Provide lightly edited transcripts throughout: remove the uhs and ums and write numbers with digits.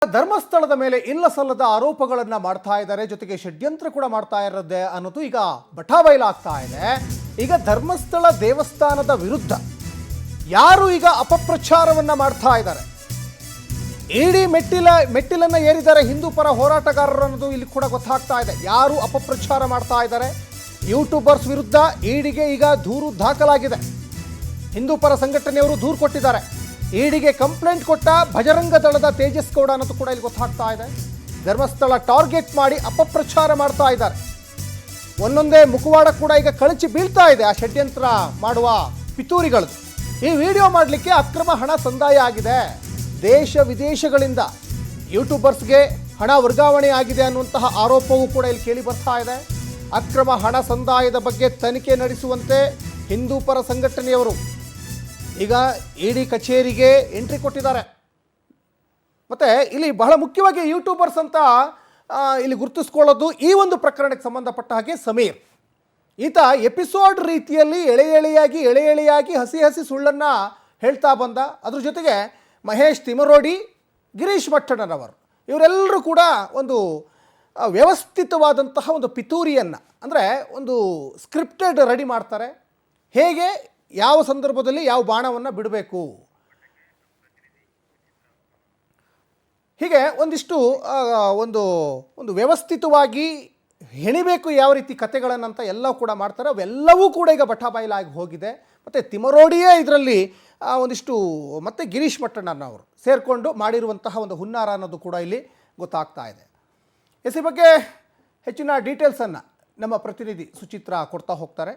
ಧರ್ಮಸ್ಥಳದ ಮೇಲೆ ಇಲ್ಲ ಸಲ್ಲದ ಆರೋಪಗಳನ್ನ ಮಾಡ್ತಾ ಇದ್ದಾರೆ, ಜೊತೆಗೆ ಷಡ್ಯಂತ್ರ ಕೂಡ ಮಾಡ್ತಾ ಇರೋದೇ ಅನ್ನೋದು ಈಗ ಬಟಾಬೈಲಾಗ್ತಾ ಇದೆ. ಈಗ ಧರ್ಮಸ್ಥಳ ದೇವಸ್ಥಾನದ ವಿರುದ್ಧ ಯಾರು ಈಗ ಅಪಪ್ರಚಾರವನ್ನ ಮಾಡ್ತಾ ಇದ್ದಾರೆ, ಇಡೀ ಮೆಟ್ಟಿಲನ್ನ ಏರಿದ್ದಾರೆ ಹಿಂದೂ ಪರ ಹೋರಾಟಗಾರರು ಅನ್ನೋದು ಇಲ್ಲಿ ಕೂಡ ಗೊತ್ತಾಗ್ತಾ ಇದೆ. ಯಾರು ಅಪಪ್ರಚಾರ ಮಾಡ್ತಾ ಇದ್ದಾರೆ, ಯೂಟ್ಯೂಬರ್ಸ್ ವಿರುದ್ಧ ಇಡಿಗೆ ಈಗ ದೂರು ದಾಖಲಾಗಿದೆ. ಹಿಂದೂ ಪರ ಸಂಘಟನೆಯವರು ದೂರು ಕೊಟ್ಟಿದ್ದಾರೆ. ಇಡಿಗೆ ಕಂಪ್ಲೇಂಟ್ ಕೊಟ್ಟ ಭಜರಂಗ ದಳದ ತೇಜಸ್ ಗೌಡ ಅನ್ನೋದು ಕೂಡ ಇಲ್ಲಿ ಗೊತ್ತಾಗ್ತಾ ಇದೆ. ಧರ್ಮಸ್ಥಳ ಟಾರ್ಗೆಟ್ ಮಾಡಿ ಅಪಪ್ರಚಾರ ಮಾಡ್ತಾ ಇದ್ದಾರೆ. ಒಂದೊಂದೇ ಮುಖವಾಡ ಕೂಡ ಈಗ ಕಳಚಿ ಬೀಳ್ತಾ ಇದೆ ಆ ಷಡ್ಯಂತ್ರ ಮಾಡುವ ಪಿತೂರಿಗಳದ್ದು. ಈ ವಿಡಿಯೋ ಮಾಡಲಿಕ್ಕೆ ಅಕ್ರಮ ಹಣ ಸಂದಾಯ ಆಗಿದೆ. ದೇಶ ವಿದೇಶಗಳಿಂದ ಯೂಟ್ಯೂಬರ್ಸ್ಗೆ ಹಣ ವರ್ಗಾವಣೆ ಆಗಿದೆ ಅನ್ನುವಂತಹ ಆರೋಪವೂ ಕೂಡ ಇಲ್ಲಿ ಕೇಳಿ ಬರ್ತಾ ಇದೆ. ಅಕ್ರಮ ಹಣ ಸಂದಾಯದ ಬಗ್ಗೆ ತನಿಖೆ ನಡೆಸುವಂತೆ ಹಿಂದೂ ಪರ ಸಂಘಟನೆಯವರು ಈಗ ಇಡಿ ಕಚೇರಿಗೆ ಎಂಟ್ರಿ ಕೊಟ್ಟಿದ್ದಾರೆ. ಮತ್ತು ಇಲ್ಲಿ ಬಹಳ ಮುಖ್ಯವಾಗಿ ಯೂಟ್ಯೂಬರ್ಸ್ ಅಂತ ಇಲ್ಲಿ ಗುರುತಿಸ್ಕೊಳ್ಳೋದು ಈ ಒಂದು ಪ್ರಕರಣಕ್ಕೆ ಸಂಬಂಧಪಟ್ಟ ಹಾಗೆ ಸಮೀರ್. ಈತ ಎಪಿಸೋಡ್ ರೀತಿಯಲ್ಲಿ ಎಳೆಯಾಗಿ ಹಸಿ ಸುಳ್ಳನ್ನು ಹೇಳ್ತಾ ಬಂದ. ಅದ್ರ ಜೊತೆಗೆ ಮಹೇಶ್ ತಿಮರೋಡಿ, ಗಿರೀಶ್ ಮಟ್ಟಣ್ಣನವರು ಇವರೆಲ್ಲರೂ ಕೂಡ ಒಂದು ವ್ಯವಸ್ಥಿತವಾದಂತಹ ಒಂದು ಪಿತೂರಿಯನ್ನು, ಅಂದರೆ ಒಂದು ಸ್ಕ್ರಿಪ್ಟೆಡ್ ರೆಡಿ ಮಾಡ್ತಾರೆ. ಹೇಗೆ ಯಾವ ಸಂದರ್ಭದಲ್ಲಿ ಯಾವ ಬಾಣವನ್ನು ಬಿಡಬೇಕು, ಹೀಗೆ ಒಂದಿಷ್ಟು ಒಂದು ವ್ಯವಸ್ಥಿತವಾಗಿ ಹೆಣಿಬೇಕು ಯಾವ ರೀತಿ ಕತೆಗಳನ್ನಂತ ಎಲ್ಲ ಕೂಡ ಮಾಡ್ತಾರೆ. ಅವೆಲ್ಲವೂ ಕೂಡ ಈಗ ಬಟಾಬೈಲಾಗಿ ಹೋಗಿದೆ. ಮತ್ತು ತಿಮರೋಡಿಯೇ ಇದರಲ್ಲಿ ಒಂದಿಷ್ಟು ಮತ್ತು ಗಿರೀಶ್ ಮಟ್ಟಣ್ಣನವರು ಸೇರಿಕೊಂಡು ಮಾಡಿರುವಂತಹ ಒಂದು ಹುನ್ನಾರ ಅನ್ನೋದು ಕೂಡ ಇಲ್ಲಿ ಗೊತ್ತಾಗ್ತಾ ಇದೆ. ಈ ಬಗ್ಗೆ ಹೆಚ್ಚಿನ ಡೀಟೇಲ್ಸನ್ನು ನಮ್ಮ ಪ್ರತಿನಿಧಿ ಸುಚಿತ್ರ ಕೊಡ್ತಾ ಹೋಗ್ತಾರೆ.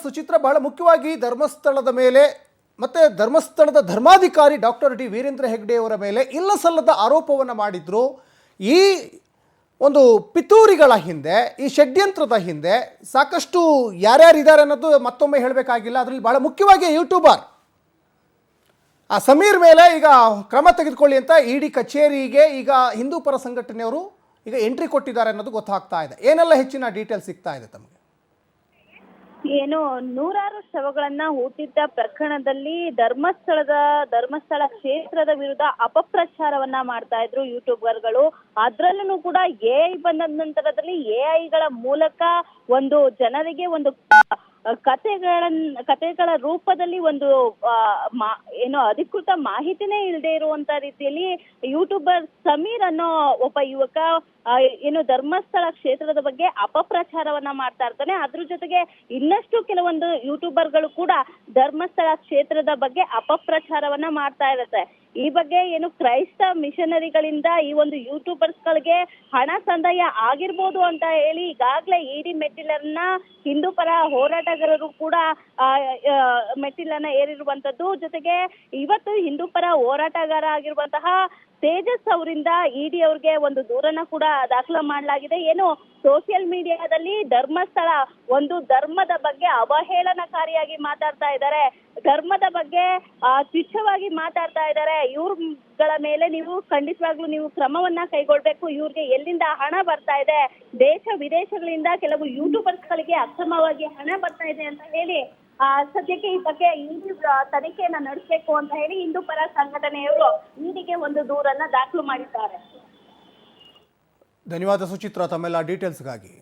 ಸುಚಿತ್ರ, ಬಹಳ ಮುಖ್ಯವಾಗಿ ಧರ್ಮಸ್ಥಳದ ಮೇಲೆ ಮತ್ತು ಧರ್ಮಸ್ಥಳದ ಧರ್ಮಾಧಿಕಾರಿ ಡಾಕ್ಟರ್ ಡಿ ವೀರೇಂದ್ರ ಹೆಗ್ಡೆ ಅವರ ಮೇಲೆ ಇಲ್ಲ ಸಲ್ಲದ ಆರೋಪವನ್ನು ಮಾಡಿದ್ರು. ಈ ಒಂದು ಪಿತೂರಿಗಳ ಹಿಂದೆ, ಈ ಷಡ್ಯಂತ್ರದ ಹಿಂದೆ ಸಾಕಷ್ಟು ಯಾರ್ಯಾರಿದ್ದಾರೆ ಅನ್ನೋದು ಮತ್ತೊಮ್ಮೆ ಹೇಳಬೇಕಾಗಿಲ್ಲ. ಅದರಲ್ಲಿ ಬಹಳ ಮುಖ್ಯವಾಗಿ ಯೂಟ್ಯೂಬರ್ ಆ ಸಮೀರ್ ಮೇಲೆ ಈಗ ಕ್ರಮ ತೆಗೆದುಕೊಳ್ಳಿ ಅಂತ ಇಡಿ ಕಚೇರಿಗೆ ಈಗ ಹಿಂದೂ ಪರ ಸಂಘಟನೆಯವರು ಈಗ ಎಂಟ್ರಿ ಕೊಟ್ಟಿದ್ದಾರೆ ಅನ್ನೋದು ಗೊತ್ತಾಗ್ತಾ ಇದೆ. ಏನೆಲ್ಲ ಹೆಚ್ಚಿನ ಡೀಟೇಲ್ಸ್ ಸಿಗ್ತಾ ಇದೆ ತಮಗೆ? ಏನು ನೂರಾರು ಶವಗಳನ್ನ ಹೂತಿದ್ದ ಪ್ರಕರಣದಲ್ಲಿ ಧರ್ಮಸ್ಥಳ ಕ್ಷೇತ್ರದ ವಿರುದ್ಧ ಅಪಪ್ರಚಾರವನ್ನ ಮಾಡ್ತಾ ಇದ್ರು ಯೂಟ್ಯೂಬರ್ಗಳು. ಅದ್ರಲ್ಲೂ ಕೂಡ ಎಐ ಬಂದ ನಂತರದಲ್ಲಿ ಎಐಗಳ ಮೂಲಕ ಒಂದು ಜನರಿಗೆ ಒಂದು ಕತೆಗಳ ರೂಪದಲ್ಲಿ ಒಂದು ಏನು ಅಧಿಕೃತ ಮಾಹಿತಿನೇ ಇಲ್ಲದೆ ಇರುವಂತ ರೀತಿಯಲ್ಲಿ ಯೂಟ್ಯೂಬರ್ ಸಮೀರ್ ಅನ್ನೋ ಒಬ್ಬ ಯುವಕ ಏನು ಧರ್ಮಸ್ಥಳ ಕ್ಷೇತ್ರದ ಬಗ್ಗೆ ಅಪಪ್ರಚಾರವನ್ನ ಮಾಡ್ತಾ ಇರ್ತಾನೆ. ಅದ್ರ ಜೊತೆಗೆ ಇನ್ನಷ್ಟು ಕೆಲವೊಂದು ಯೂಟ್ಯೂಬರ್ಗಳು ಕೂಡ ಧರ್ಮಸ್ಥಳ ಕ್ಷೇತ್ರದ ಬಗ್ಗೆ ಅಪಪ್ರಚಾರವನ್ನ ಮಾಡ್ತಾ ಇರತ್ತೆ. ಈ ಬಗ್ಗೆ ಏನು ಕ್ರೈಸ್ತ ಮಿಷನರಿಗಳಿಂದ ಈ ಒಂದು ಯೂಟ್ಯೂಬರ್ಸ್ಗಳಿಗೆ ಹಣ ಸಂದಾಯ ಆಗಿರ್ಬೋದು ಅಂತ ಹೇಳಿ ಈಗಾಗಲೇ ಇಡಿ ಮೆಟ್ಟಿಲನ್ನ ಹಿಂದೂ ಪರ ಹೋರಾಟಗಾರರು ಕೂಡ ಮೆಟ್ಟಿಲನ್ನ ಏರಿರುವಂತದ್ದು. ಜೊತೆಗೆ ಇವತ್ತು ಹಿಂದೂ ಪರ ಹೋರಾಟಗಾರ ಆಗಿರುವಂತಹ ತೇಜಸ್ ಅವರಿಂದ ಇಡಿ ಅವ್ರಿಗೆ ಒಂದು ದೂರನ್ನ ಕೂಡ ದಾಖಲು ಮಾಡಲಾಗಿದೆ. ಏನು ಸೋಷಿಯಲ್ ಮೀಡಿಯಾದಲ್ಲಿ ಧರ್ಮಸ್ಥಳ ಒಂದು ಧರ್ಮದ ಬಗ್ಗೆ ಅವಹೇಳನಕಾರಿಯಾಗಿ ಮಾತಾಡ್ತಾ ಇದ್ದಾರೆ, ಧರ್ಮದ ಬಗ್ಗೆ ತುಚ್ಛವಾಗಿ ಮಾತಾಡ್ತಾ ಇದ್ದಾರೆ. ಇವ್ರಗಳ ಮೇಲೆ ನೀವು ಖಂಡಿತವಾಗ್ಲೂ ನೀವು ಕ್ರಮವನ್ನ ಕೈಗೊಳ್ಬೇಕು. ಇವ್ರಿಗೆ ಎಲ್ಲಿಂದ ಹಣ ಬರ್ತಾ ಇದೆ, ದೇಶ ವಿದೇಶಗಳಿಂದ ಕೆಲವು ಯೂಟ್ಯೂಬರ್ಸ್ಗಳಿಗೆ ಅಕ್ರಮವಾಗಿ ಹಣ ಬರ್ತಾ ಇದೆ ಅಂತ ಹೇಳಿ ಸದ್ಯಕ್ಕೆ ಈ ಬಗ್ಗೆ ಇಡಿ ತನಿಖೆಯನ್ನ ನಡೆಸಬೇಕು ಅಂತ ಹೇಳಿ ಹಿಂದೂ ಪರ ಸಂಘಟನೆಯವರು ಇಡಿಗೆ ಒಂದು ದೂರನ್ನ ದಾಖಲು ಮಾಡಿದ್ದಾರೆ. ಧನ್ಯವಾದ ಸುಚಿತ್ರ ತಮ್ಮೆಲ್ಲ ಡೀಟೇಲ್ಸ್ಗಾಗಿ.